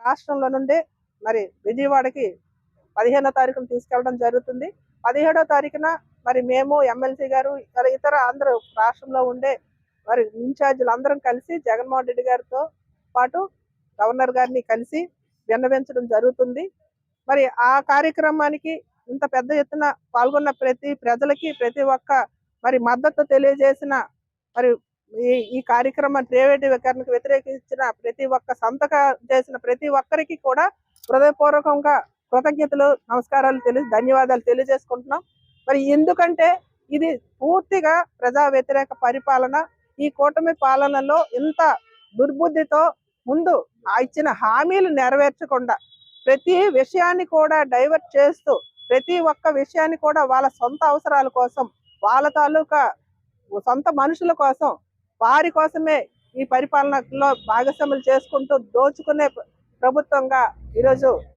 రాష్ట్రంలో నుండి మరి విజయవాడకి 15వ తారీఖున తీసుకెళ్ళడం జరుగుతుంది. 17వ తారీఖున మరి మేము ఎమ్మెల్సీ గారు ఇతర అందరూ రాష్ట్రంలో ఉండే మరి ఇన్ఛార్జీలు అందరం కలిసి జగన్మోహన్ రెడ్డి గారితో పాటు గవర్నర్ గారిని కలిసి విన్నవించడం జరుగుతుంది. మరి ఆ కార్యక్రమానికి ఇంత పెద్ద ఎత్తున పాల్గొన్న ప్రజలకి ప్రతి ఒక్క మరి మద్దతు తెలియజేసిన మరి ఈ కార్యక్రమం ప్రైవేటీకరణకు వ్యతిరేకించిన ప్రతి ఒక్క సంతకం చేసిన ప్రతి ఒక్కరికి కూడా హృదయపూర్వకంగా కృతజ్ఞతలు నమస్కారాలు ధన్యవాదాలు తెలియజేసుకుంటున్నాం. మరి ఎందుకంటే ఇది పూర్తిగా ప్రజా వ్యతిరేక పరిపాలన. ఈ కూటమి పాలనలో ఇంత దుర్బుద్ధితో ముందు ఇచ్చిన హామీలు నెరవేర్చకుండా ప్రతి విషయాన్ని కూడా డైవర్ట్ చేస్తూ ప్రతి ఒక్క విషయాన్ని కూడా వాళ్ళ సొంత అవసరాల కోసం వాళ్ళ తాలూకా సొంత మనుషుల కోసం వారి కోసమే ఈ పరిపాలనలో భాగస్వాములు చేసుకుంటూ దోచుకునే ప్రభుత్వంగా ఈరోజు